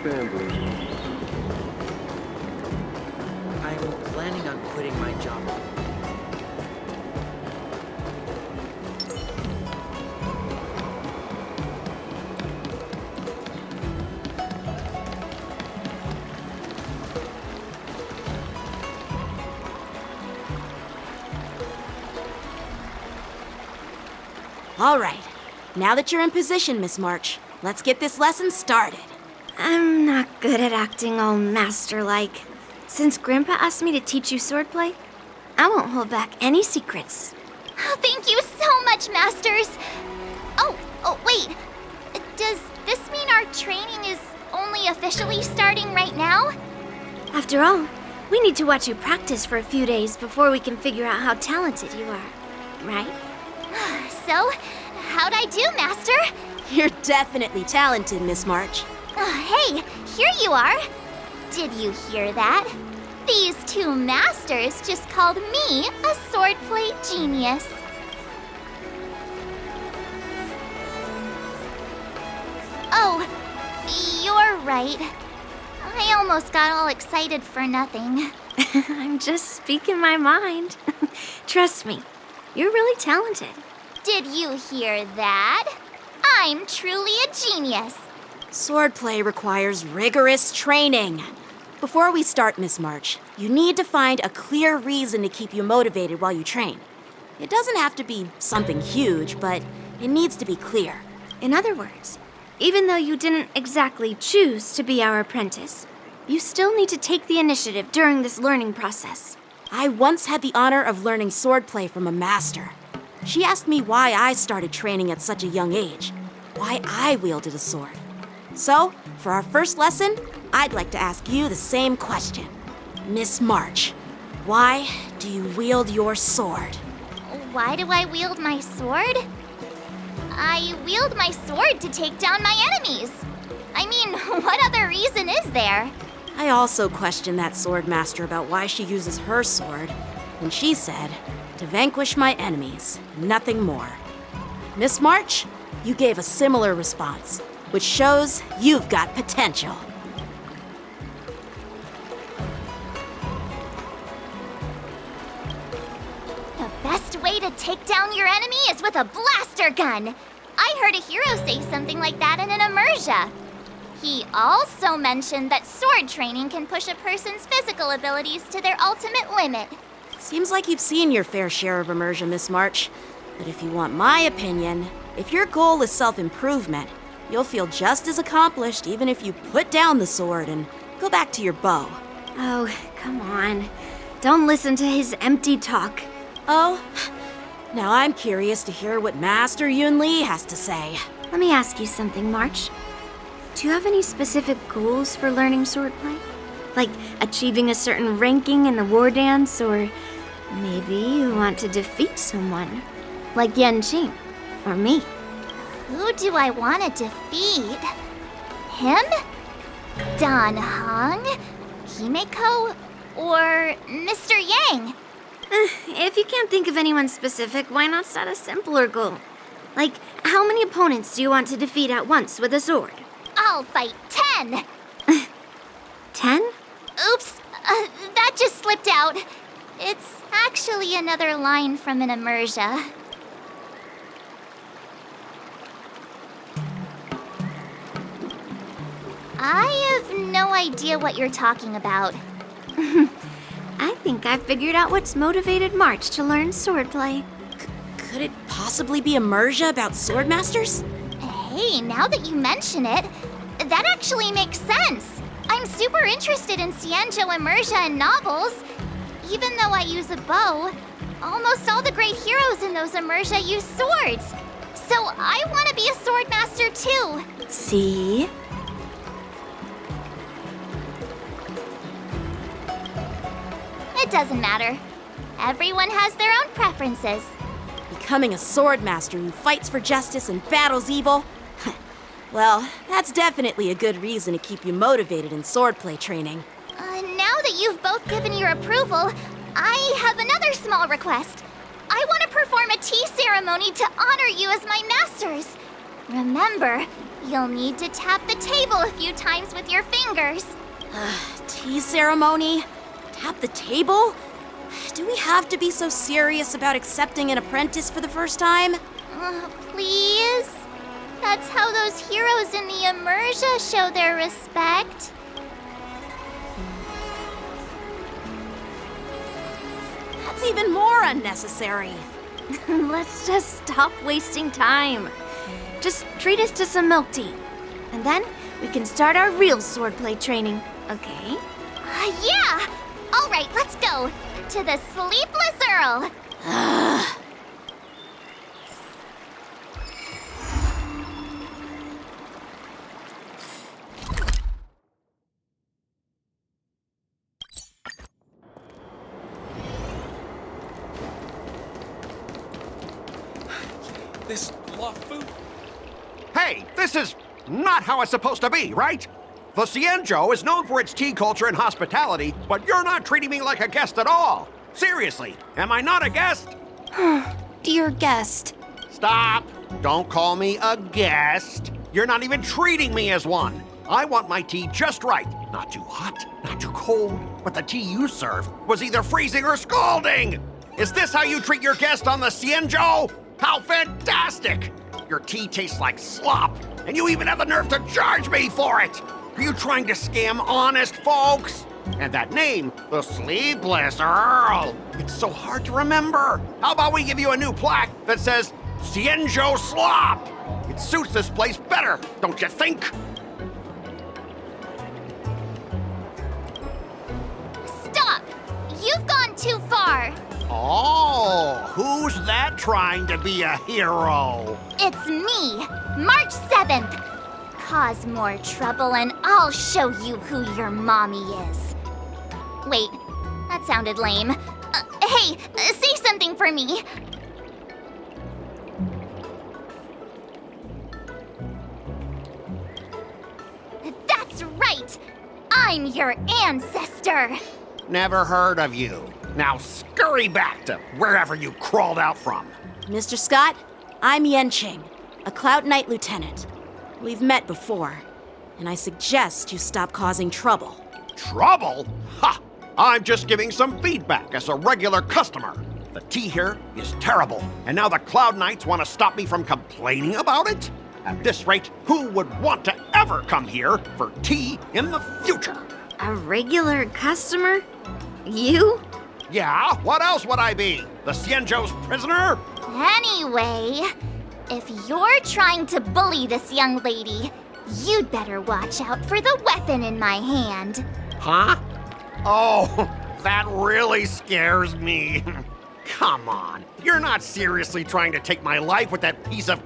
bamboozled. I'm planning on quitting my job. All right. Now that you're in position, Miss March, let's get this lesson started. I'm not good at acting all master-like. Since Grandpa asked me to teach you swordplay, I won't hold back any secrets. Oh, thank you so much, Masters! Oh, wait. Does this mean our training is only officially starting right now? After all, we need to watch you practice for a few days before we can figure out how talented you are, right? So, how'd I do, Master? You're definitely talented, Miss March. Hey, here you are. Did you hear that? These two masters just called me a swordplay genius. Oh, you're right. I almost got all excited for nothing. I'm just speaking my mind. Trust me, you're really talented. Did you hear that? I'm truly a genius. Swordplay requires rigorous training. Before we start, Miss March, you need to find a clear reason to keep you motivated while you train. It doesn't have to be something huge, but it needs to be clear. In other words, even though you didn't exactly choose to be our apprentice, you still need to take the initiative during this learning process. I once had the honor of learning swordplay from a master. She asked me why I started training at such a young age, why I wielded a sword. So, for our first lesson, I'd like to ask you the same question. Miss March, why do you wield your sword? Why do I wield my sword? I wield my sword to take down my enemies. I mean, what other reason is there? I also questioned that sword master about why she uses her sword, and she said, to vanquish my enemies, nothing more. Miss March, you gave a similar response, which shows you've got potential. The best way to take down your enemy is with a blaster gun. I heard a hero say something like that in an immersia. He also mentioned that sword training can push a person's physical abilities to their ultimate limit. Seems like you've seen your fair share of immersion, Miss March. But if you want my opinion, if your goal is self-improvement, you'll feel just as accomplished even if you put down the sword and go back to your bow. Oh, come on. Don't listen to his empty talk. Oh, now I'm curious to hear what Master Yun Li has to say. Let me ask you something, March. Do you have any specific goals for learning swordplay? Like achieving a certain ranking in the war dance, or maybe you want to defeat someone, like Yan Qing, or me. Who do I want to defeat? Him? Dan Heng? Himeko? Or Mr. Yang? If you can't think of anyone specific, why not set a simpler goal? Like, how many opponents do you want to defeat at once with a sword? I'll fight 10! 10? Oops, that just slipped out. It's actually another line from an immersia. I have no idea what you're talking about. I think I figured out what's motivated March to learn swordplay. Could it possibly be immersia about sword masters? Hey, now that you mention it, that actually makes sense. I'm super interested in Xianzhou immersia and novels. Even though I use a bow, almost all the great heroes in those immersia use swords. So I want to be a sword master too. See? It doesn't matter. Everyone has their own preferences. Becoming a sword master who fights for justice and battles evil? Well, that's definitely a good reason to keep you motivated in swordplay training. Now that you've both given your approval, I have another small request. I want to perform a tea ceremony to honor you as my masters. Remember, you'll need to tap the table a few times with your fingers. Tea ceremony? Tap the table? Do we have to be so serious about accepting an apprentice for the first time? Please? That's how those heroes in the Immersia show their respect. That's even more unnecessary. Let's just stop wasting time. Just treat us to some milk tea. And then we can start our real swordplay training, okay? Yeah! All right, let's go. To the Sleepless Earl. This LaFu. Hey, this is not how it's supposed to be, right? The Xianzhou is known for its tea culture and hospitality, but you're not treating me like a guest at all. Seriously, am I not a guest? Dear guest. Stop! Don't call me a guest. You're not even treating me as one. I want my tea just right. Not too hot, not too cold, but the tea you serve was either freezing or scalding. Is this how you treat your guest on the Xianzhou? How fantastic! Your tea tastes like slop, and you even have the nerve to charge me for it! Are you trying to scam honest folks? And that name, the Sleepless Earl, it's so hard to remember. How about we give you a new plaque that says, Xianzhou Slop? It suits this place better, don't you think? Stop! You've gone too far. Oh, who's that trying to be a hero? It's me, March 7th. Cause more trouble and I'll show you who your mommy is. Wait, that sounded lame. Hey, say something for me. That's right! I'm your ancestor! Never heard of you. Now scurry back to wherever you crawled out from. Mr. Scott, I'm Yenqing, a Cloud Knight lieutenant. We've met before, and I suggest you stop causing trouble. Trouble? Ha! I'm just giving some feedback as a regular customer. The tea here is terrible, and now the Cloud Knights want to stop me from complaining about it? At this rate, who would want to ever come here for tea in the future? A regular customer? You? Yeah, what else would I be? The Xianzhou's prisoner? Anyway, if you're trying to bully this young lady, you'd better watch out for the weapon in my hand. Huh? Oh, that really scares me. Come on, you're not seriously trying to take my life with that piece of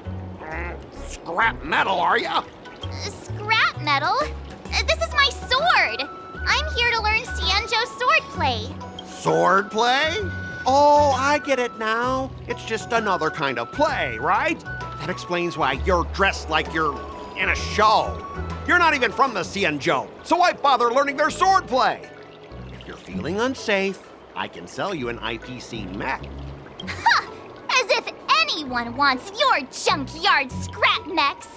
scrap metal, are ya? Scrap metal? This is my sword! I'm here to learn Xianzhou swordplay. Swordplay? Oh, I get it now. It's just another kind of play, right? That explains why you're dressed like you're in a show. You're not even from the Xianzhou, so why bother learning their swordplay? If you're feeling unsafe, I can sell you an IPC mech. Ha! As if anyone wants your junkyard scrap mechs!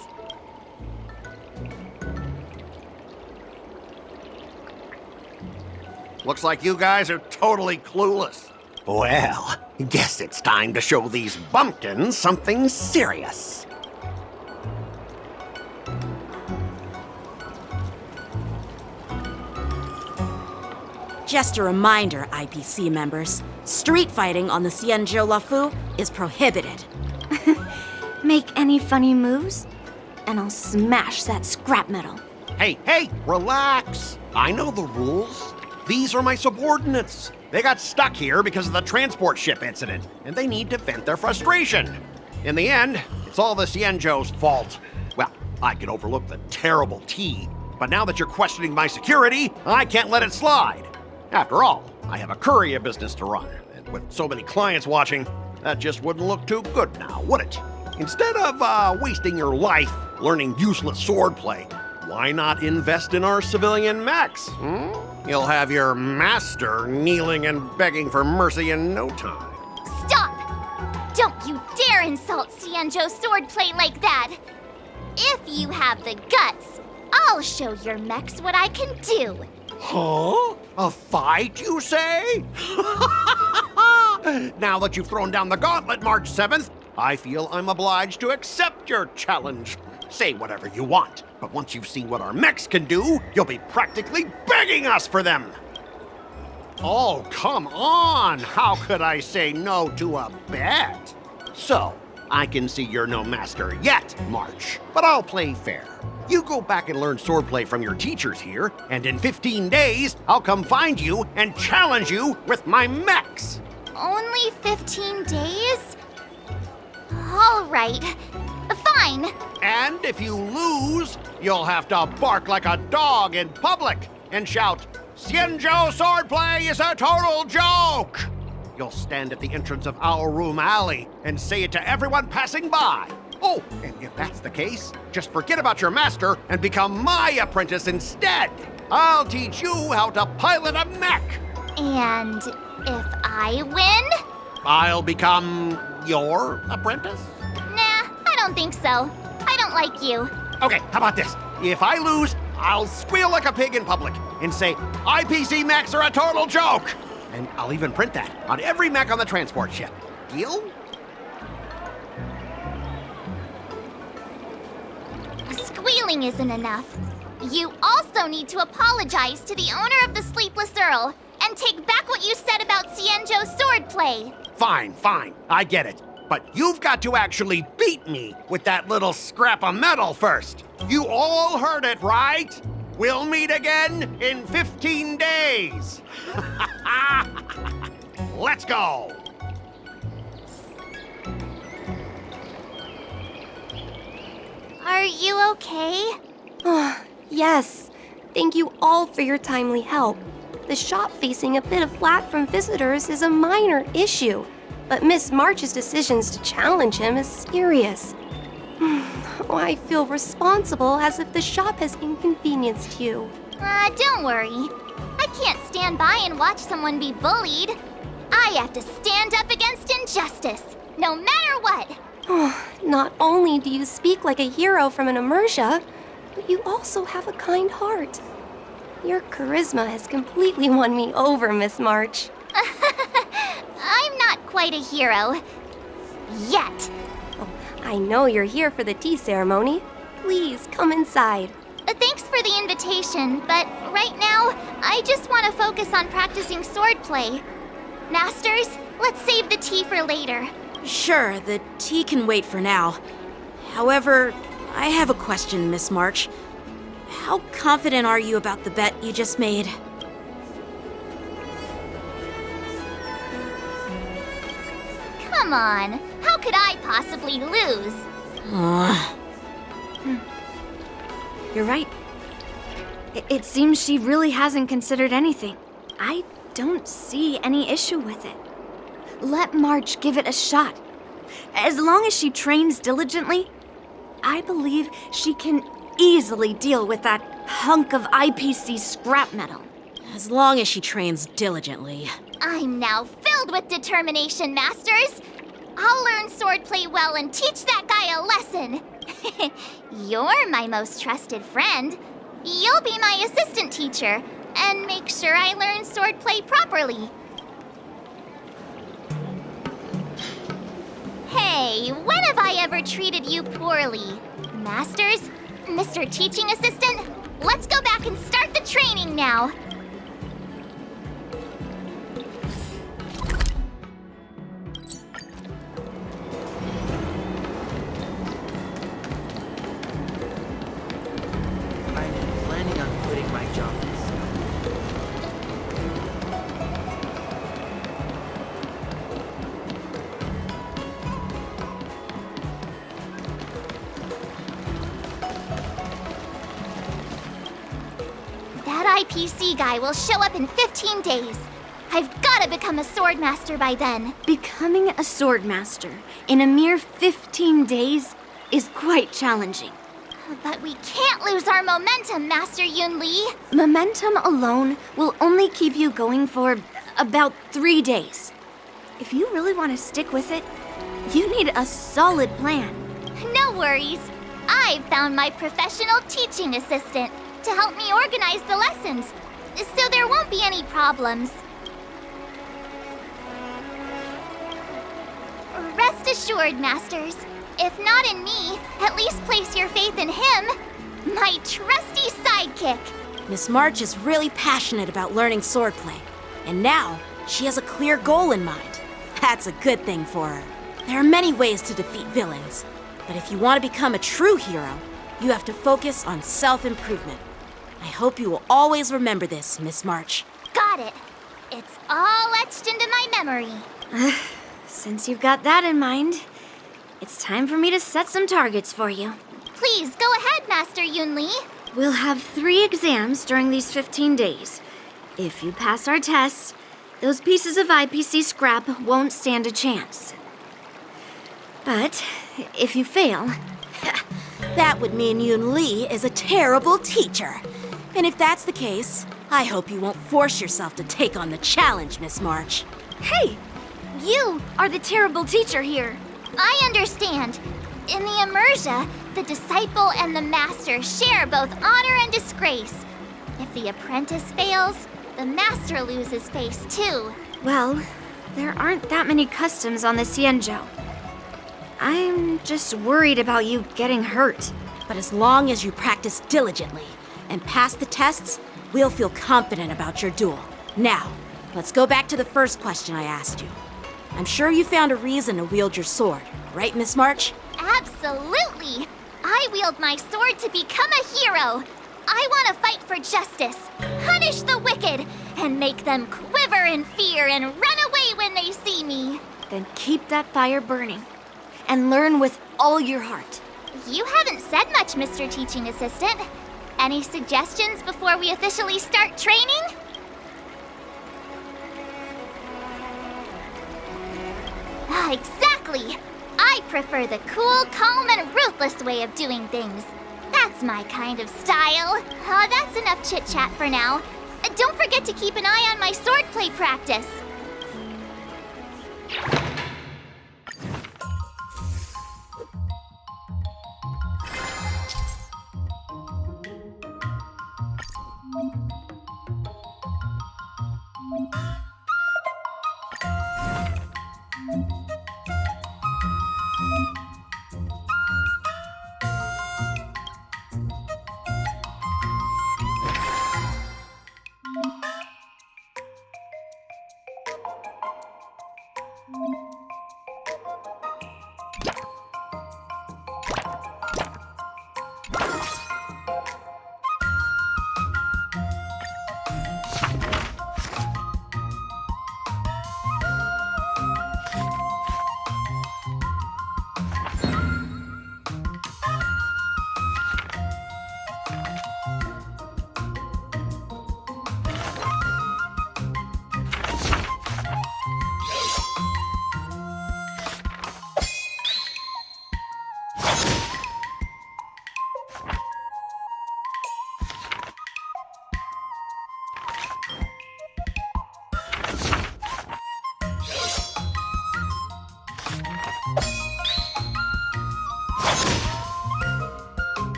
Looks like you guys are totally clueless. Well, guess it's time to show these bumpkins something serious. Just a reminder, IPC members, street fighting on the Xianzhou LaFu is prohibited. Make any funny moves, and I'll smash that scrap metal. Hey, relax. I know the rules. These are my subordinates. They got stuck here because of the transport ship incident, and they need to vent their frustration. In the end, it's all the Xianzhou's fault. Well, I can overlook the terrible tea, but now that you're questioning my security, I can't let it slide. After all, I have a courier business to run, and with so many clients watching, that just wouldn't look too good now, would it? Instead of wasting your life learning useless swordplay, why not invest in our civilian mechs? You'll have your master kneeling and begging for mercy in no time. Stop! Don't you dare insult Xianzhou swordplay like that! if you have the guts, I'll show your mechs what I can do. Huh? A fight, you say? Now that you've thrown down the gauntlet, March 7th, I feel I'm obliged to accept your challenge. Say whatever you want, but once you've seen what our mechs can do, you'll be practically begging us for them. Oh, come on! How could I say no to a bet? So, I can see you're no master yet, March, but I'll play fair. You go back and learn swordplay from your teachers here, and in 15 days, I'll come find you and challenge you with my mechs. Only 15 days? All right. Fine. And if you lose, you'll have to bark like a dog in public and shout, "Xianzhou swordplay is a total joke!" You'll stand at the entrance of our room alley and say it to everyone passing by. Oh, and if that's the case, just forget about your master and become my apprentice instead. I'll teach you how to pilot a mech. And if I win? I'll become your apprentice? Nah, I don't think so. I don't like you. Okay, how about this? If I lose, I'll squeal like a pig in public and say, IPC mechs are a total joke! And I'll even print that on every mech on the transport ship. Deal? Squealing isn't enough. You also need to apologize to the owner of the Sleepless Earl and take back what you said about Xianzhou swordplay. Fine, fine, I get it. But you've got to actually beat me with that little scrap of metal first. You all heard it, right? We'll meet again in 15 days. Let's go. Are you okay? Yes. Thank you all for your timely help. The shop facing a bit of flack from visitors is a minor issue, but Miss March's decisions to challenge him is serious. I feel responsible as if the shop has inconvenienced you. Don't worry. I can't stand by and watch someone be bullied. I have to stand up against injustice, no matter what. Not only do you speak like a hero from an immersia, but you also have a kind heart. Your charisma has completely won me over, Miss March. I'm not quite a hero. Yet. I know you're here for the tea ceremony. Please come inside. Thanks for the invitation, but right now, I just want to focus on practicing swordplay. Masters, let's save the tea for later. Sure, the tea can wait for now. However, I have a question, Miss March. How confident are you about the bet you just made? Come on, how could I possibly lose? You're right. It seems she really hasn't considered anything. I don't see any issue with it. Let March give it a shot. As long as she trains diligently, I believe she can easily deal with that hunk of IPC scrap metal. As long as she trains diligently. I'm now filled with determination, Masters. I'll learn swordplay well and teach that guy a lesson. You're my most trusted friend. You'll be my assistant teacher and make sure I learn swordplay properly. Hey, when have I ever treated you poorly? Masters, Mr. Teaching Assistant, let's go back and start the training now. I'm planning on quitting my job this summer. That IPC guy will show up in 15 days. I've got to become a swordmaster by then. Becoming a swordmaster in a mere 15 days is quite challenging. But we can't lose our momentum, Master Yun Li. Momentum alone will only keep you going for about 3 days. If you really want to stick with it, you need a solid plan. No worries. I've found my professional teaching assistant to help me organize the lessons, so there won't be any problems. Rest assured, Masters. If not in me, at least place your faith in him, my trusty sidekick. Miss March is really passionate about learning swordplay, and now she has a clear goal in mind. That's a good thing for her. There are many ways to defeat villains, but if you want to become a true hero, you have to focus on self-improvement. I hope you will always remember this, Miss March. Got it. It's all etched into my memory. Since you've got that in mind, it's time for me to set some targets for you. Please, go ahead, Master Yunli. We'll have 3 exams during these 15 days. If you pass our tests, those pieces of IPC scrap won't stand a chance. But if you fail, That would mean Yoon Lee is a terrible teacher. And if that's the case, I hope you won't force yourself to take on the challenge, Miss March. hey, you are the terrible teacher here. I understand. In the Immersia, the disciple and the master share both honor and disgrace. If the apprentice fails, the master loses face too. Well, there aren't that many customs on the Xianzhou. I'm just worried about you getting hurt. But as long as you practice diligently and pass the tests, we'll feel confident about your duel. Now, let's go back to the first question I asked you. I'm sure you found a reason to wield your sword, right, Miss March? Absolutely! I wield my sword to become a hero. I want to fight for justice, punish the wicked, and make them quiver in fear and run away when they see me. Then keep that fire burning and learn with all your heart. You haven't said much, Mr. Teaching Assistant. Any suggestions before we officially start training? Exactly! I prefer the cool, calm, and ruthless way of doing things. That's my kind of style. That's enough chit-chat for now. Don't forget to keep an eye on my swordplay practice.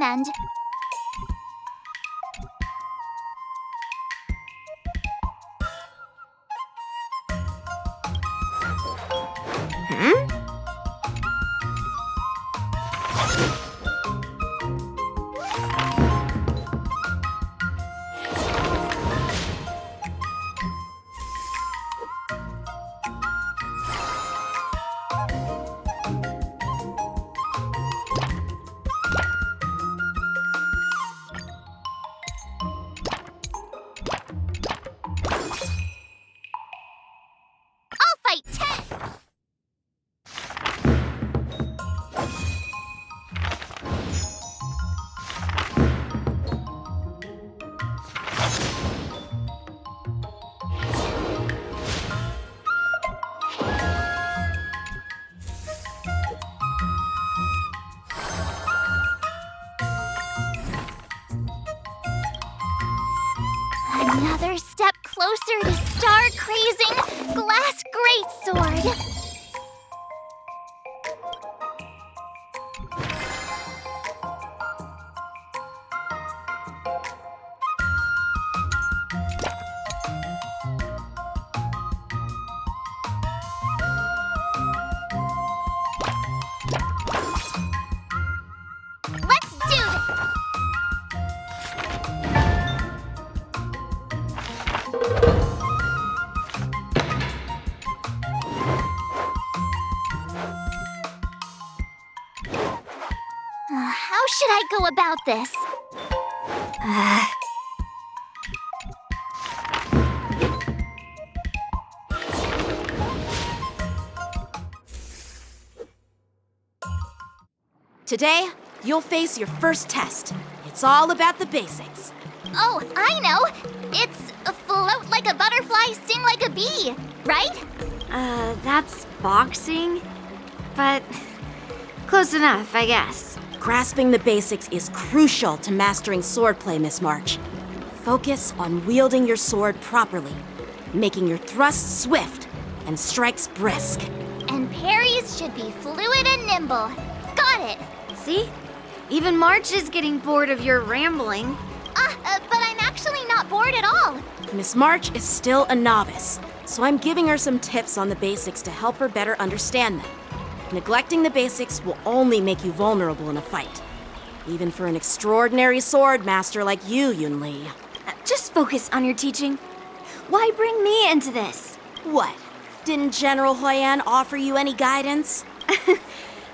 recommend. I'll fight 10! Another step closer to star-crazing glass greatsword. Let's do this! How should I go about this? Today, you'll face your first test. It's all about the basics. Oh, I know! It's float like a butterfly, sting like a bee, right? That's boxing? But close enough, I guess. Grasping the basics is crucial to mastering swordplay, Miss March. Focus on wielding your sword properly, making your thrusts swift and strikes brisk. And parries should be fluid and nimble. Got it! See? Even March is getting bored of your rambling. But I'm actually not bored at all. Miss March is still a novice, so I'm giving her some tips on the basics to help her better understand them. Neglecting the basics will only make you vulnerable in a fight. Even for an extraordinary sword master like you, Yunli. Just focus on your teaching. Why bring me into this? What? Didn't General Huyan offer you any guidance?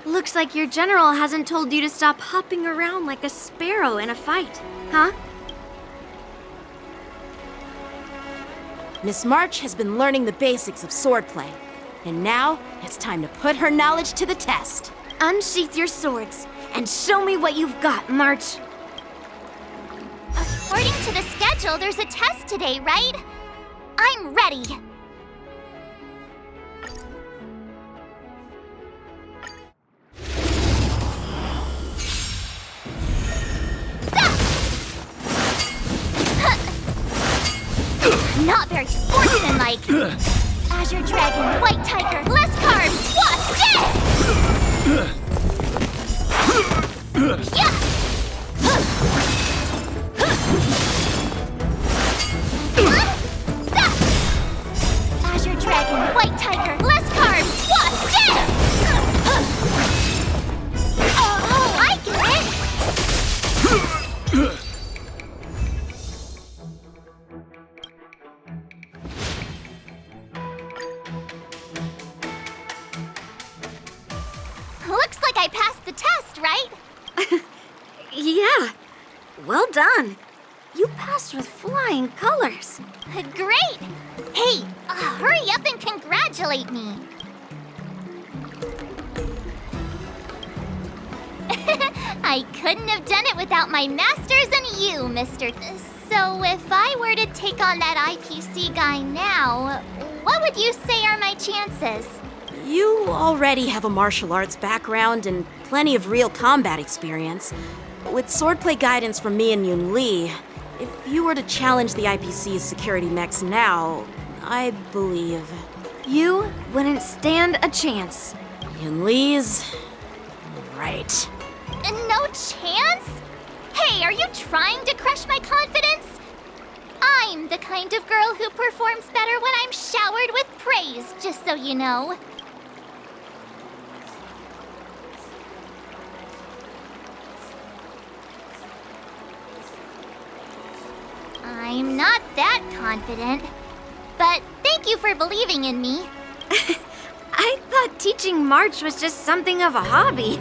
Looks like your general hasn't told you to stop hopping around like a sparrow in a fight, huh? Miss March has been learning the basics of swordplay, and now it's time to put her knowledge to the test. Unsheath your swords and show me what you've got, March. According to the schedule, there's a test today, right? I'm ready. Not very sportsmanlike. Azure Dragon, White Tiger, less carbs, what's this? Yeah! Azure Dragon, White Tiger, less carbs, what's this? Oh, I get it! Looks like I passed the test, right? Yeah, well done. You passed with flying colors. Great! Hey, hurry up and congratulate me. I couldn't have done it without my masters and you, mister. So if I were to take on that IPC guy now, what would you say are my chances? You already have a martial arts background and plenty of real combat experience. With swordplay guidance from me and Yunli, if you were to challenge the IPC's security mechs now, I believe You wouldn't stand a chance. Yunli's right. No chance? Hey, are you trying to crush my confidence? I'm the kind of girl who performs better when I'm showered with praise, just so you know. I'm not that confident, but thank you for believing in me. I thought teaching March was just something of a hobby,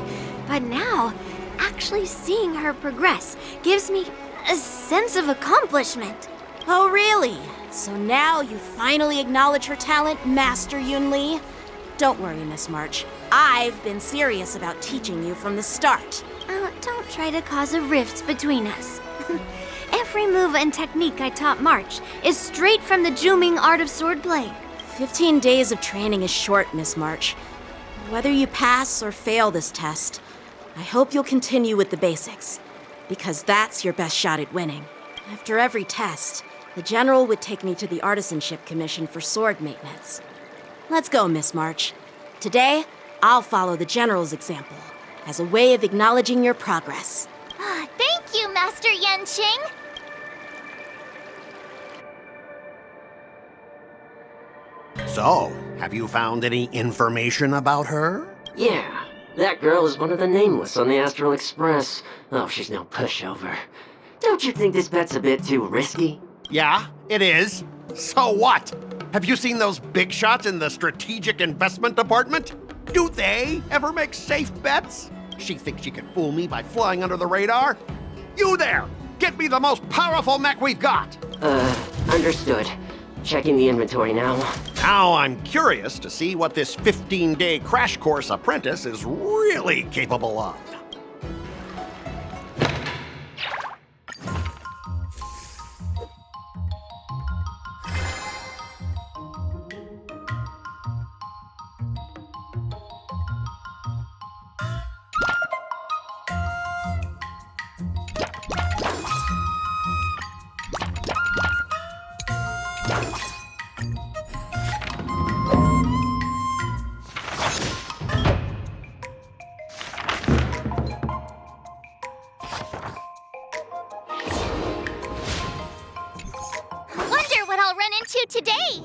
but now, actually seeing her progress gives me a sense of accomplishment. Oh, really? So now you finally acknowledge her talent, Master Yunli? Don't worry, Miss March. I've been serious about teaching you from the start. Oh, don't try to cause a rift between us. Every move and technique I taught March is straight from the Juming art of swordplay. 15 days of training is short, Miss March. Whether you pass or fail this test, I hope you'll continue with the basics, because that's your best shot at winning. After every test, the General would take me to the Artisanship Commission for sword maintenance. Let's go, Miss March. Today, I'll follow the General's example as a way of acknowledging your progress. Thank you, Master Yanqing. So, have you found any information about her? Yeah, that girl is one of the nameless on the Astral Express. Oh, she's no pushover. Don't you think this bet's a bit too risky? Yeah, it is. So what? Have you seen those big shots in the Strategic Investment Department? Do they ever make safe bets? She thinks she can fool me by flying under the radar? You there! Get me the most powerful mech we've got! Understood. Checking the inventory now. Now I'm curious to see what this 15-day crash course apprentice is really capable of. Wonder what I'll run into today.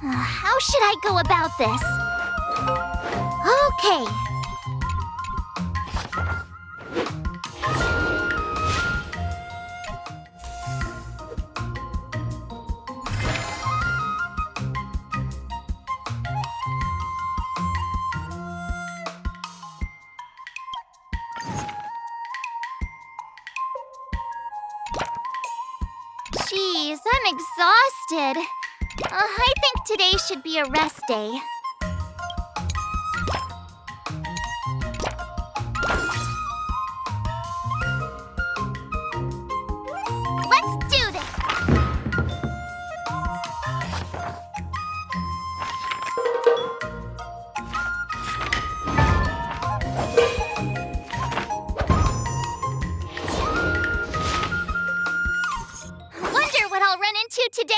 How should I go about this? Okay. Jeez, I'm exhausted. I think today should be a rest day. Let's do this! Wonder what I'll run into today!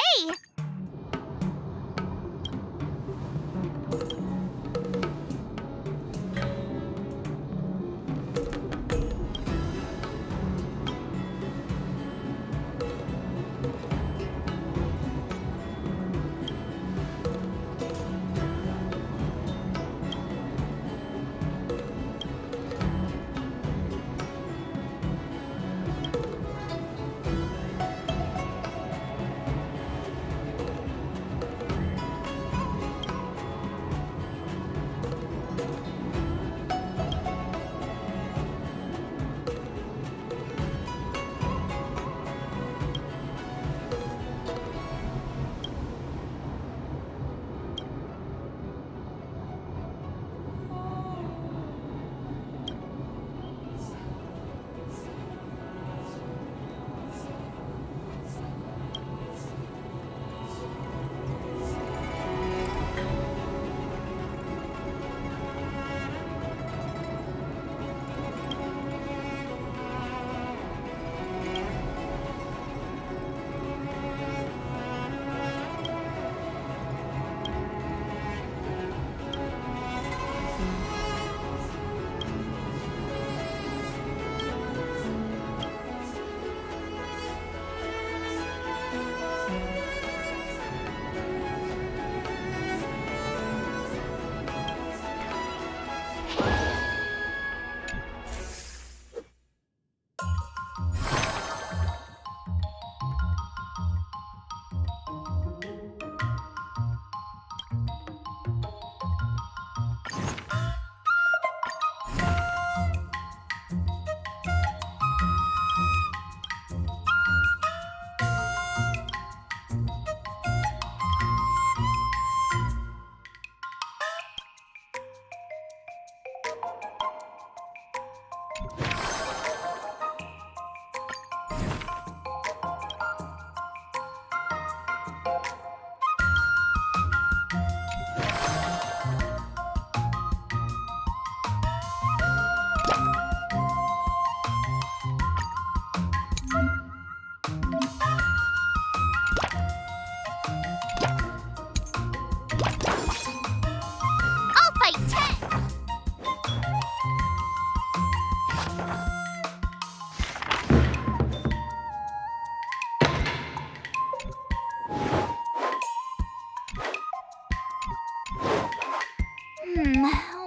I'll fight 10!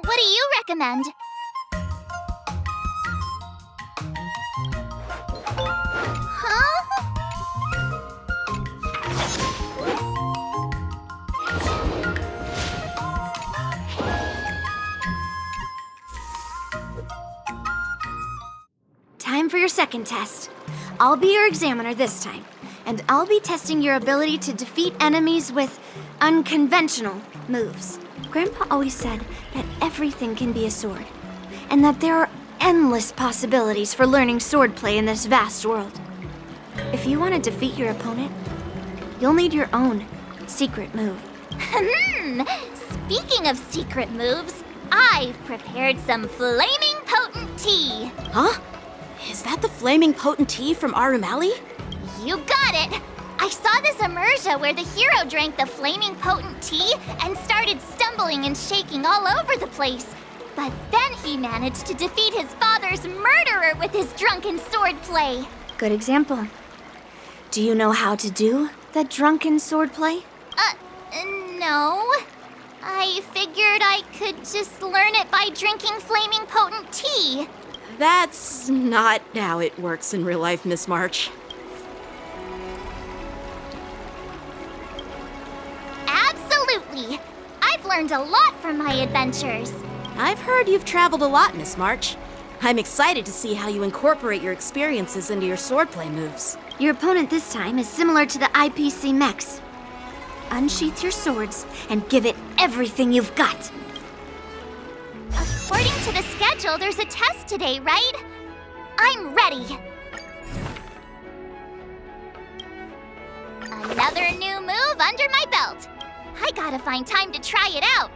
What do you recommend? Huh? Time for your second test. I'll be your examiner this time, and I'll be testing your ability to defeat enemies with unconventional moves. Grandpa always said that everything can be a sword, and that there are endless possibilities for learning swordplay in this vast world. If you want to defeat your opponent, you'll need your own secret move. Speaking of secret moves, I've prepared some flaming potent tea. Huh? Is that the flaming potent tea from Arumali? You got it! I saw this immersion where the hero drank the flaming potent tea and started stumbling and shaking all over the place. But then he managed to defeat his father's murderer with his drunken swordplay. Good example. Do you know how to do the drunken swordplay? No. I figured I could just learn it by drinking flaming potent tea. That's not how it works in real life, Miss March. Absolutely. I've learned a lot from my adventures. I've heard you've traveled a lot, Miss March. I'm excited to see how you incorporate your experiences into your swordplay moves. Your opponent this time is similar to the IPC mechs. Unsheath your swords and give it everything you've got. According to the schedule, there's a test today, right? I'm ready. Another new move under my belt. I gotta find time to try it out.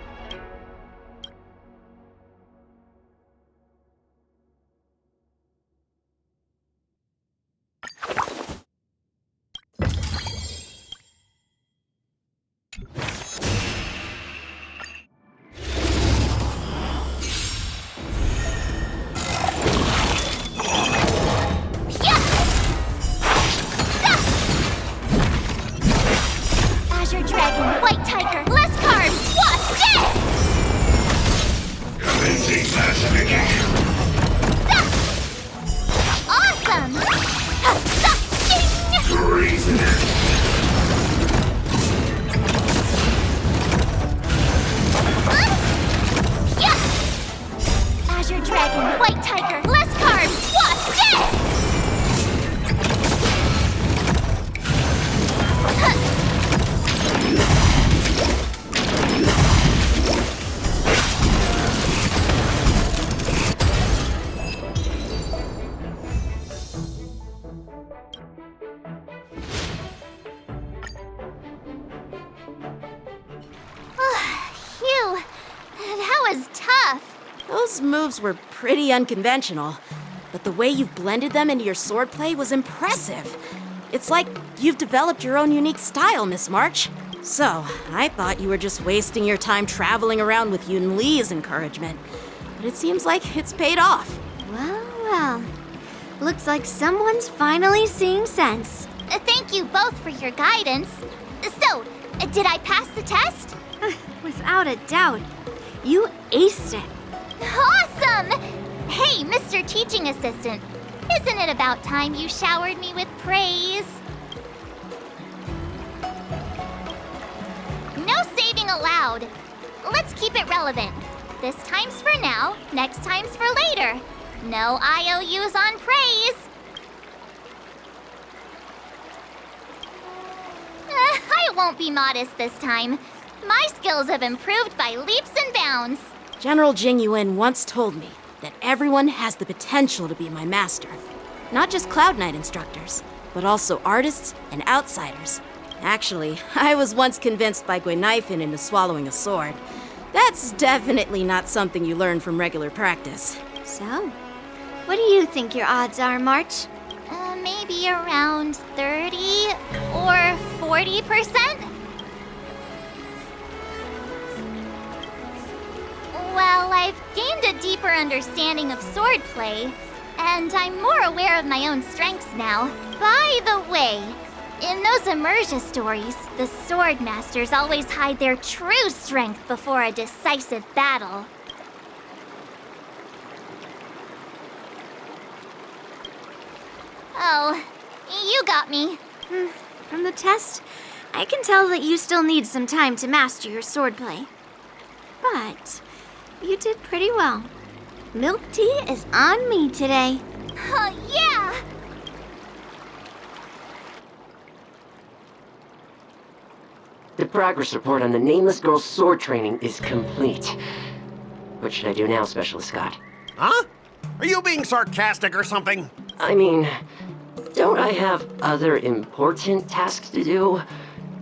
Azure Dragon, White Tiger, less cards, what's this? Commencing classification. Awesome! Reasoner. Azure Dragon, White Tiger, less cards, what's this? Phew, that was tough. Those moves were pretty unconventional, but the way you've blended them into your swordplay was impressive. It's like you've developed your own unique style, Miss March. So, I thought you were just wasting your time traveling around with Yun Li's encouragement. But it seems like it's paid off. Well, well. Looks like someone's finally seeing sense. Thank you both for your guidance. So, did I pass the test? Without a doubt. You aced it. Awesome! Hey, Mr. Teaching Assistant, isn't it about time you showered me with praise? No saving allowed. Let's keep it relevant. This time's for now, next time's for later. No IOUs on praise. I won't be modest this time. My skills have improved by leaps and bounds. General Jing Yuan once told me that everyone has the potential to be my master. Not just Cloud Knight instructors, but also artists and outsiders. Actually, I was once convinced by Guinifin into swallowing a sword. That's definitely not something you learn from regular practice. So, what do you think your odds are, March? Maybe around 30 or 40%? Well, I've gained a deeper understanding of swordplay, and I'm more aware of my own strengths now. By the way, in those Immersia stories, the sword masters always hide their true strength before a decisive battle. Oh, you got me. From the test, I can tell that you still need some time to master your swordplay. But you did pretty well. Milk tea is on me today. Yeah! The progress report on the Nameless Girl's sword training is complete. What should I do now, Specialist Scott? Huh? Are you being sarcastic or something? I mean, don't I have other important tasks to do?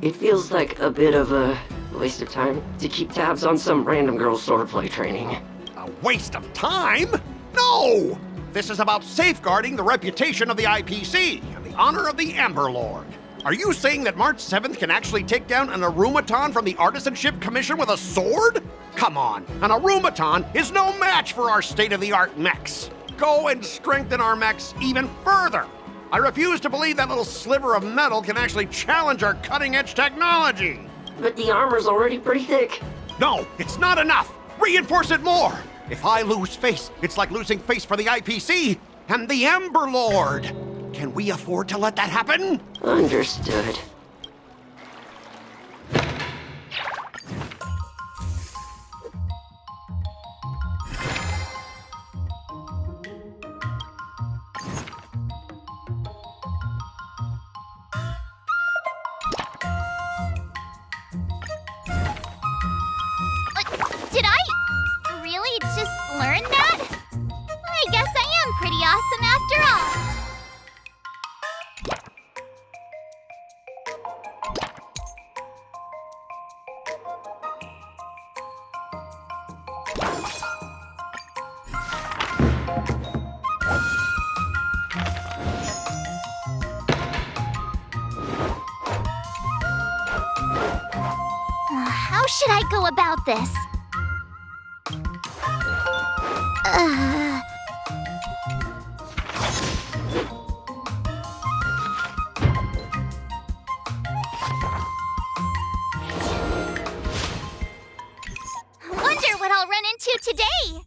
It feels like a bit of a waste of time to keep tabs on some random girl's swordplay training. A waste of time? No! This is about safeguarding the reputation of the IPC and the honor of the Amber Lord. Are you saying that March 7th can actually take down an Arumaton from the Artisanship Commission with a sword? Come on, an Arumaton is no match for our state-of-the-art mechs. Go and strengthen our mechs even further. I refuse to believe that little sliver of metal can actually challenge our cutting-edge technology. But the armor's already pretty thick. No, it's not enough. Reinforce it more. If I lose face, it's like losing face for the IPC and the Ember Lord. Can we afford to let that happen? Understood. How should I go about this? Wonder what I'll run into today.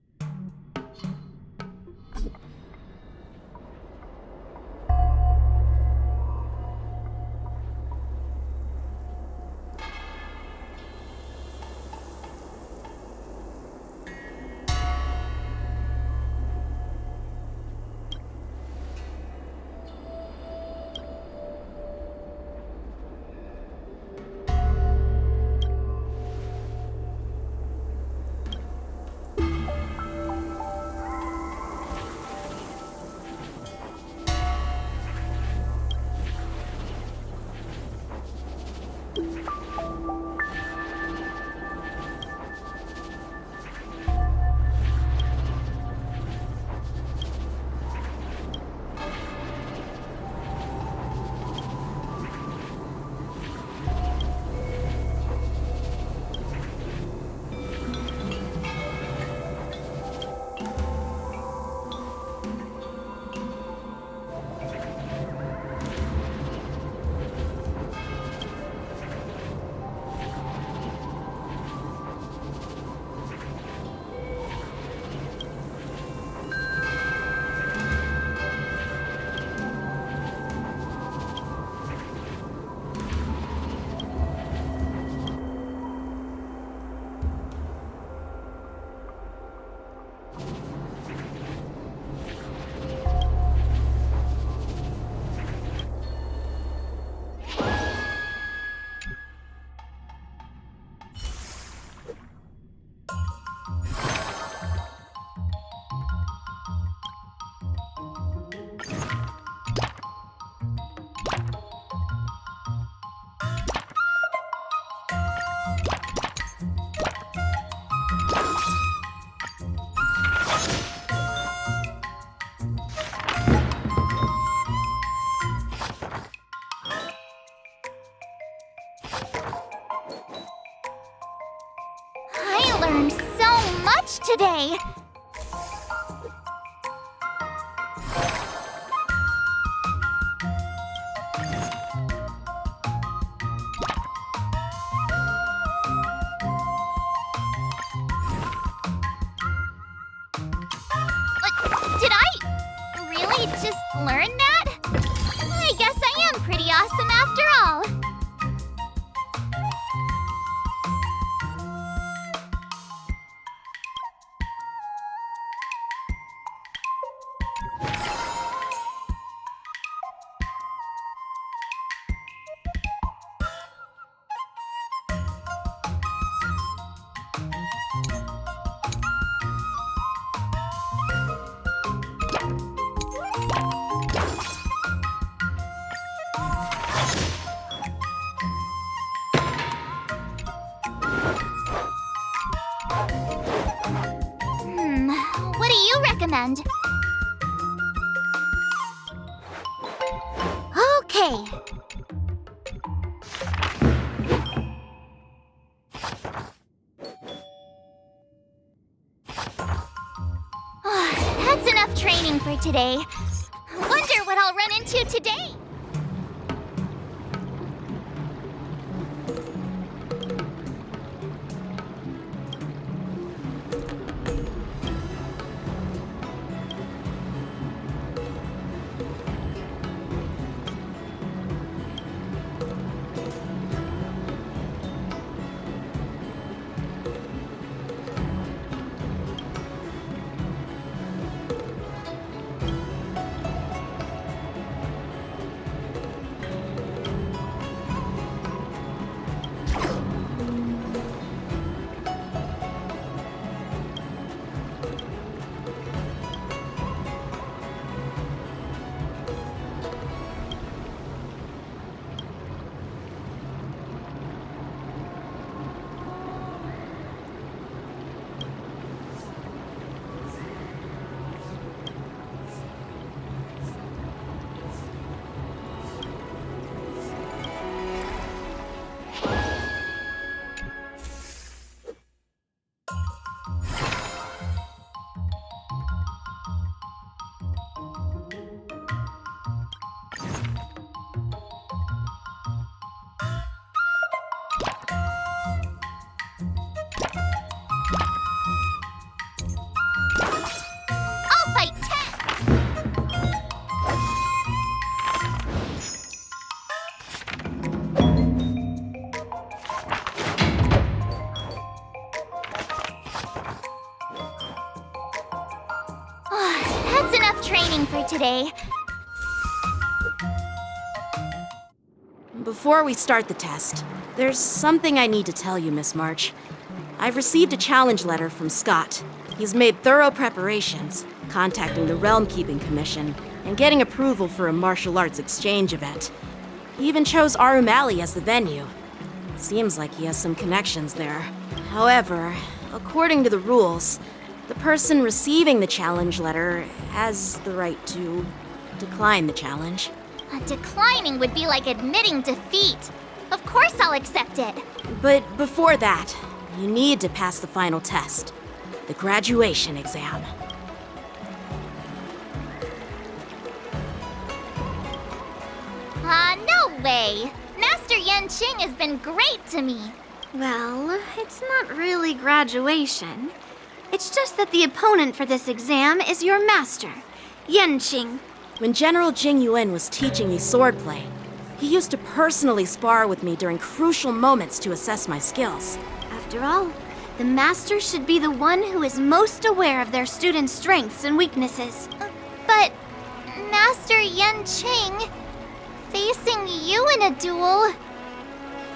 I learned so much today. Did I really just learn that? I guess I am pretty awesome after all. What do you recommend? Okay. That's enough training for today. Wonder what I'll run into today. training for today. Before we start the test, there's something I need to tell you, Miss March. I've received a challenge letter from Scott. He's made thorough preparations, contacting the Realm Keeping Commission and getting approval for a martial arts exchange event. He even chose Arumali as the venue. Seems like he has some connections there. However, according to the rules, the person receiving the challenge letter has the right to decline the challenge. Declining would be like admitting defeat. Of course I'll accept it. But before that, you need to pass the final test, the graduation exam. No way. Master Yanqing has been great to me. Well, it's not really graduation. It's just that the opponent for this exam is your master, Yanqing. When General Jing Yuan was teaching me swordplay, he used to personally spar with me during crucial moments to assess my skills. After all, the master should be the one who is most aware of their students' strengths and weaknesses. But, Master Yanqing, facing you in a duel,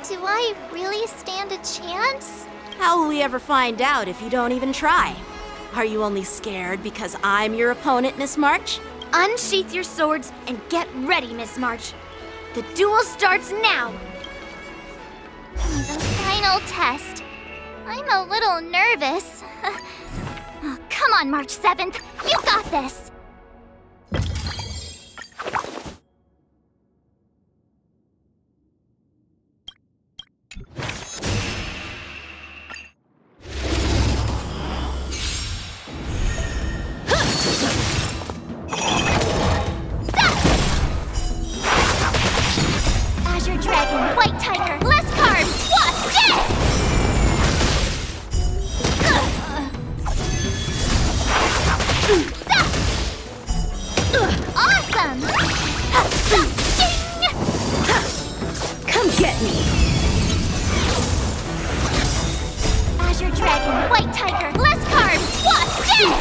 do I really stand a chance? How will we ever find out if you don't even try? Are you only scared because I'm your opponent, Miss March? Unsheath your swords and get ready, Miss March. The duel starts now. The final test. I'm a little nervous. Oh, come on, March 7th. You got this. Azure Dragon, White Tiger, less cards. What's this? Awesome! Come get me! Azure Dragon, White Tiger, less cards. What's this?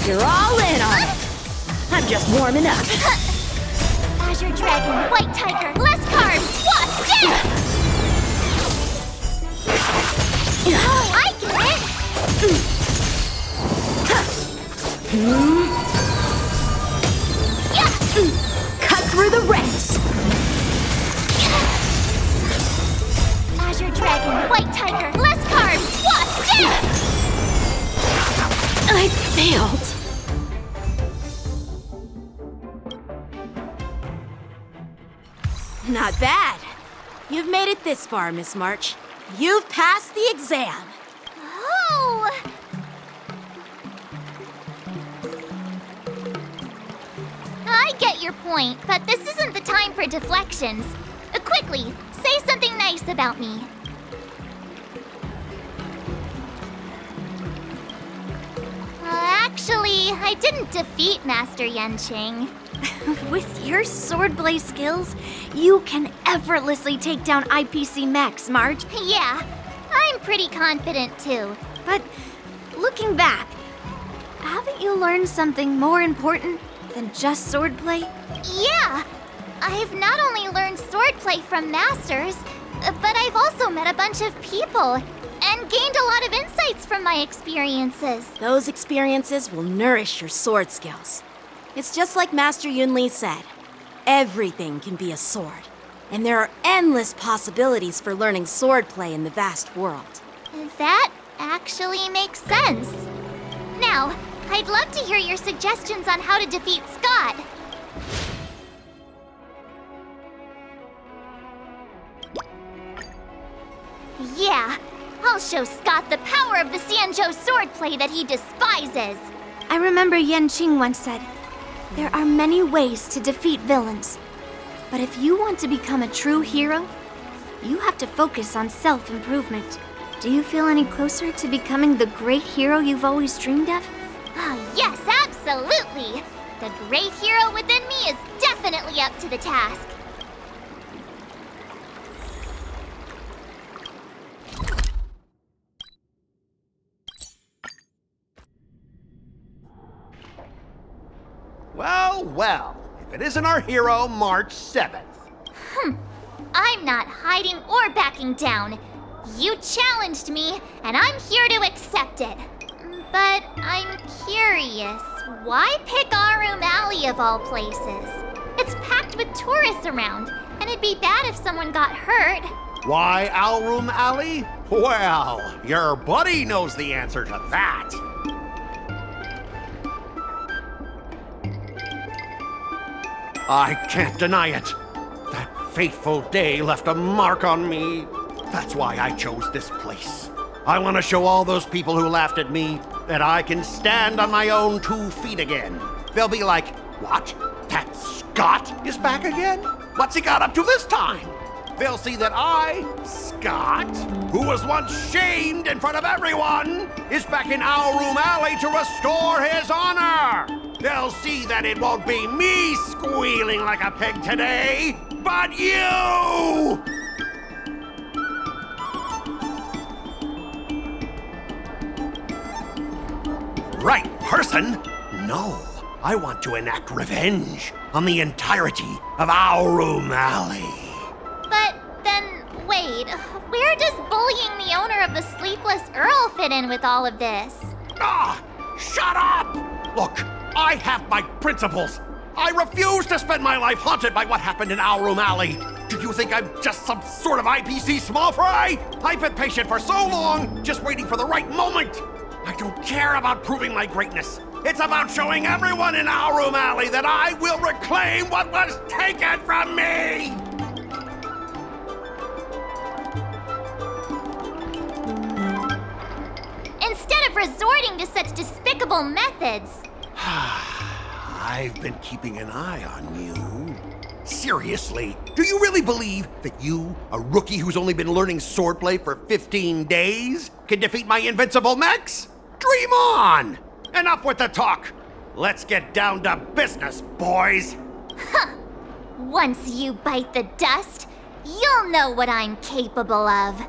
You're all in on it! I'm just warming up. Azure Dragon, White Tiger, less cards. What's this? Oh, I get it. Cut through the ranks! Azure Dragon, White Tiger, less cards. What's this? I failed. Not bad. You've made it this far, Miss March. You've passed the exam. Oh! I get your point, but this isn't the time for deflections. Quickly, say something nice about me. Actually, I didn't defeat Master Yanqing. With your swordplay skills, you can effortlessly take down IPC Max, March. Yeah, I'm pretty confident too. But looking back, haven't you learned something more important than just swordplay? Yeah, I've not only learned swordplay from masters, but I've also met a bunch of people and gained a lot of insights from my experiences. Those experiences will nourish your sword skills. It's just like Master Yunli said. Everything can be a sword. And there are endless possibilities for learning swordplay in the vast world. That actually makes sense. Now, I'd love to hear your suggestions on how to defeat Scott. Yeah, I'll show Scott the power of the Xianzhou swordplay that he despises. I remember Yanqing once said, there are many ways to defeat villains. But if you want to become a true hero, you have to focus on self-improvement. Do you feel any closer to becoming the great hero you've always dreamed of? Yes, absolutely. The great hero within me is definitely up to the task. Well, well, if it isn't our hero, March 7th. I'm not hiding or backing down. You challenged me, and I'm here to accept it. But I'm curious, why pick Arum Alley of all places? It's packed with tourists around, and it'd be bad if someone got hurt. Why Alroom Alley? Well, your buddy knows the answer to that. I can't deny it. That fateful day left a mark on me. That's why I chose this place. I want to show all those people who laughed at me that I can stand on my own 2 feet again. They'll be like, what? That Scott is back again? What's he got up to this time? They'll see that I, Scott, who was once shamed in front of everyone, is back in Alroom Alley to restore his honor. They'll see that it won't be me squealing like a pig today, but you! Right person? No, I want to enact revenge on the entirety of Alroom Alley. But then, wait, where does bullying the owner of the Sleepless Earl fit in with all of this? Ah, shut up! Look, I have my principles. I refuse to spend my life haunted by what happened in Alroom Alley. Do you think I'm just some sort of IPC small fry? I've been patient for so long, just waiting for the right moment. I don't care about proving my greatness. It's about showing everyone in Alroom Alley that I will reclaim what was taken from me! Instead of resorting to such despicable methods. I've been keeping an eye on you. Seriously, do you really believe that you, a rookie who's only been learning swordplay for 15 days, can defeat my invincible mechs? Dream on! Enough with the talk. Let's get down to business, boys. Once you bite the dust, you'll know what I'm capable of.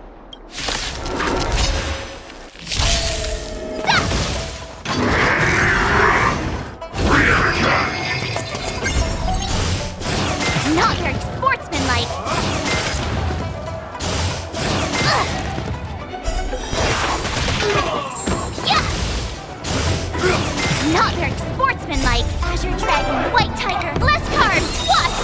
Not very sportsmanlike. Not very sportsmanlike. Azure Dragon, White Tiger, less carbs. Watch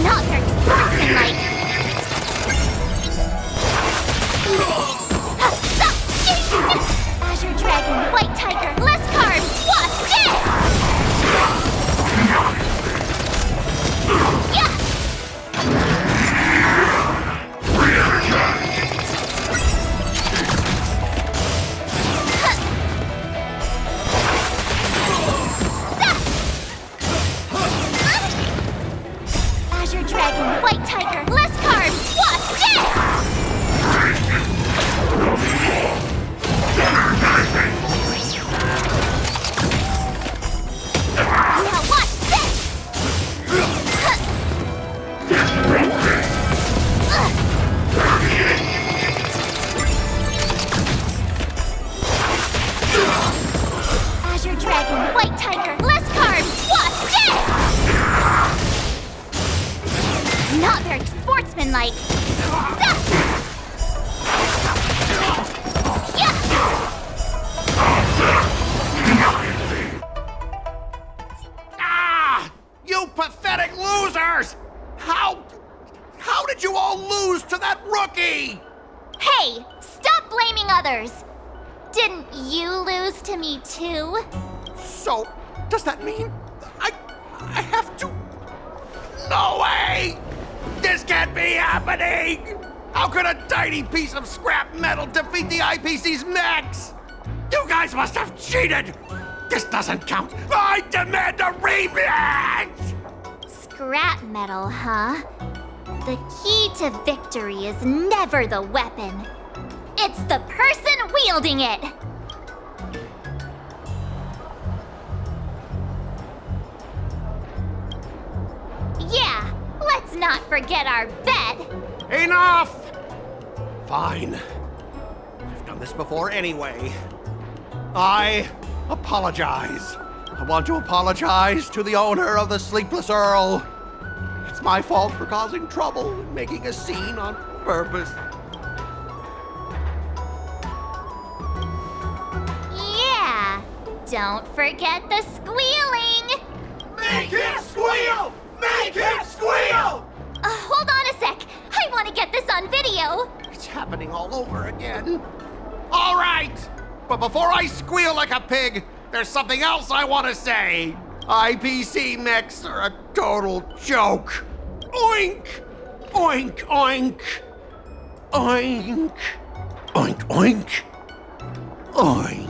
Not very sportsmanlike. Azure Dragon, White Tiger, less carbs. Watch this! Azure Dragon, White Tiger, less carbs. Watch this! Now watch this! Azure Dragon, White Tiger, less carbs. Watch this! Not very sportsmanlike. Ah! You pathetic losers! How did you all lose to that rookie? Hey, stop blaming others. Didn't you lose to me too? So, does that mean I have to? No way! This can't be happening! How could a tiny piece of scrap metal defeat the IPC's mechs? You guys must have cheated! This doesn't count! I demand a rematch! Scrap metal, huh? The key to victory is never the weapon. It's the person wielding it! not forget our bet. Enough! Fine. I've done this before anyway. I apologize. I want to apologize to the owner of the Sleepless Earl. It's my fault for causing trouble and making a scene on purpose. Yeah. Don't forget the squealing. Make him squeal! Make him squeal! Hold on a sec. I want to get this on video. It's happening all over again. All right! But before I squeal like a pig, there's something else I want to say. IPC mechs are a total joke. Oink! Oink, oink! Oink! Oink, oink! Oink!